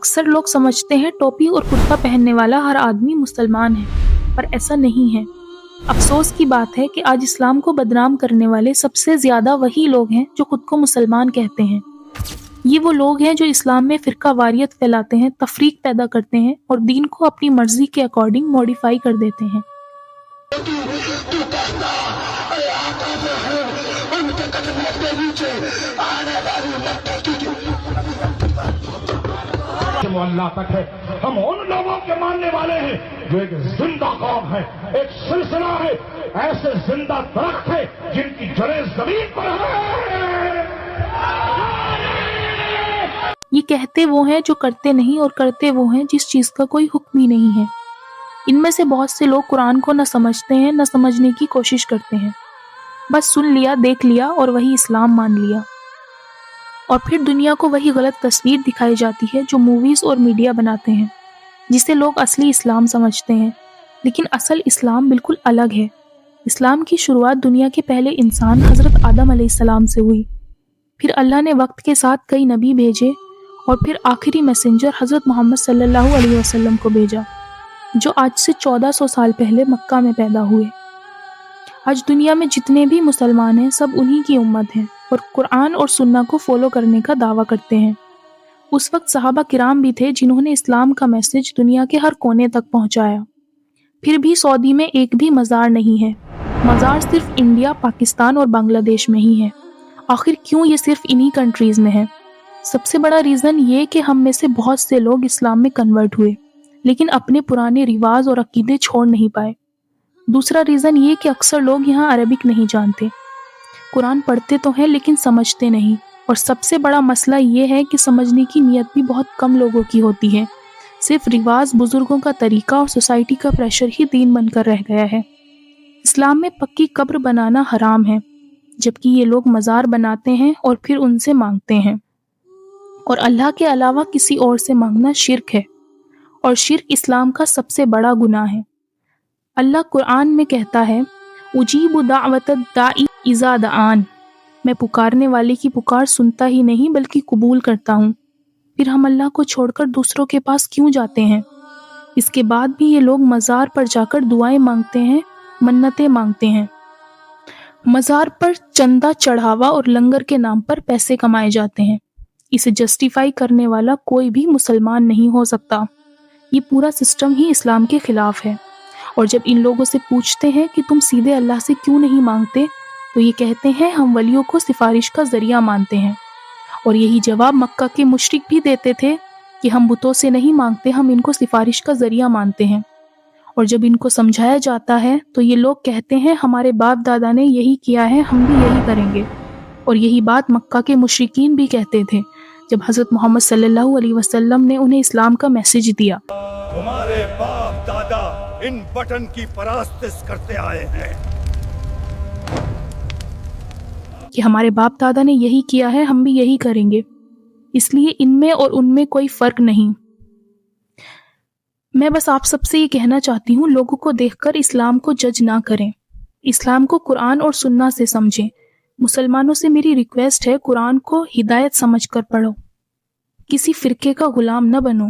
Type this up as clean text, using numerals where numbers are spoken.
اکثر لوگ سمجھتے ہیں ٹوپی اور کرتا پہننے والا ہر آدمی مسلمان ہے، پر ایسا نہیں ہے۔ افسوس کی بات ہے کہ آج اسلام کو بدنام کرنے والے سب سے زیادہ وہی لوگ ہیں جو خود کو مسلمان کہتے ہیں۔ یہ وہ لوگ ہیں جو اسلام میں فرقہ واریت پھیلاتے ہیں، تفریق پیدا کرتے ہیں اور دین کو اپنی مرضی کے اکارڈنگ موڈیفائی کر دیتے ہیں۔ اللہ تک ہے، ہم ان لوگوں کے ماننے والے ہیں جو ایک زندہ قوم ہے، ایک سلسلہ ہے، ایسے زندہ درخت ہے جن کی جڑیں زمین پر ہیں۔ یہ کہتے وہ ہیں جو کرتے نہیں اور کرتے وہ ہیں جس چیز کا کوئی حکم ہی نہیں ہے۔ ان میں سے بہت سے لوگ قرآن کو نہ سمجھتے ہیں نہ سمجھنے کی کوشش کرتے ہیں، بس سن لیا، دیکھ لیا اور وہی اسلام مان لیا، اور پھر دنیا کو وہی غلط تصویر دکھائی جاتی ہے جو موویز اور میڈیا بناتے ہیں، جسے لوگ اصلی اسلام سمجھتے ہیں، لیکن اصل اسلام بالکل الگ ہے۔ اسلام کی شروعات دنیا کے پہلے انسان حضرت آدم علیہ السلام سے ہوئی، پھر اللہ نے وقت کے ساتھ کئی نبی بھیجے اور پھر آخری میسنجر حضرت محمد صلی اللہ علیہ وسلم کو بھیجا، جو آج سے 1400 سال پہلے مکہ میں پیدا ہوئے۔ آج دنیا میں جتنے بھی مسلمان ہیں سب انہی کی امت ہیں اور قرآن اور سنہ کو فالو کرنے کا دعویٰ کرتے ہیں۔ اس وقت صحابہ کرام بھی تھے جنہوں نے اسلام کا میسج دنیا کے ہر کونے تک پہنچایا۔ پھر بھی سعودی میں ایک بھی مزار نہیں ہے، مزار صرف انڈیا، پاکستان اور بنگلہ دیش میں ہی ہے۔ آخر کیوں یہ صرف انہی کنٹریز میں ہے؟ سب سے بڑا ریزن یہ کہ ہم میں سے بہت سے لوگ اسلام میں کنورٹ ہوئے لیکن اپنے پرانے رواج اور عقیدے چھوڑ نہیں پائے۔ دوسرا ریزن یہ کہ اکثر لوگ یہاں عربک نہیں جانتے، قرآن پڑھتے تو ہیں لیکن سمجھتے نہیں، اور سب سے بڑا مسئلہ یہ ہے کہ سمجھنے کی نیت بھی بہت کم لوگوں کی ہوتی ہے۔ صرف رواج، بزرگوں کا طریقہ اور سوسائٹی کا پریشر ہی دین بن کر رہ گیا ہے۔ اسلام میں پکی قبر بنانا حرام ہے، جبکہ یہ لوگ مزار بناتے ہیں اور پھر ان سے مانگتے ہیں، اور اللہ کے علاوہ کسی اور سے مانگنا شرک ہے، اور شرک اسلام کا سب سے بڑا گناہ ہے۔ اللہ قرآن میں کہتا ہے، اجیب دعوت الداعی اذا دعان، میں پکارنے والے کی پکار سنتا ہی نہیں بلکہ قبول کرتا ہوں۔ پھر ہم اللہ کو چھوڑ کر دوسروں کے پاس کیوں جاتے ہیں؟ اس کے بعد بھی یہ لوگ مزار پر جا کر دعائیں مانگتے ہیں، منتیں مانگتے ہیں۔ مزار پر چندہ، چڑھاوا اور لنگر کے نام پر پیسے کمائے جاتے ہیں۔ اسے جسٹیفائی کرنے والا کوئی بھی مسلمان نہیں ہو سکتا۔ یہ پورا سسٹم ہی اسلام کے خلاف ہے، اور جب ان لوگوں سے پوچھتے ہیں کہ تم سیدھے اللہ سے کیوں نہیں مانگتے تو یہ کہتے ہیں ہم ولیوں کو سفارش کا ذریعہ مانتے ہیں، اور یہی جواب مکہ کے مشرک بھی دیتے تھے کہ ہم بتوں سے نہیں مانگتے، ہم ان کو سفارش کا ذریعہ مانتے ہیں۔ اور جب ان کو سمجھایا جاتا ہے تو یہ لوگ کہتے ہیں ہمارے باپ دادا نے یہی کیا ہے، ہم بھی یہی کریں گے۔ اور یہی بات مکہ کے مشرکین بھی کہتے تھے جب حضرت محمد صلی اللہ علیہ وسلم نے انہیں اسلام کا میسج دیا۔ ہمارے باپ دادا ان بٹن کی پرستش کرتے آئے ہیں کہ ہمارے باپ دادا نے یہی کیا ہے، ہم بھی یہی کریں گے، اس لیے ان میں اور ان میں کوئی فرق نہیں۔ میں بس آپ سب سے یہ کہنا چاہتی ہوں، لوگوں کو دیکھ کر اسلام کو جج نہ کریں، اسلام کو قرآن اور سنہ سے سمجھیں۔ مسلمانوں سے میری ریکویسٹ ہے، قرآن کو ہدایت سمجھ کر پڑھو، کسی فرقے کا غلام نہ بنو۔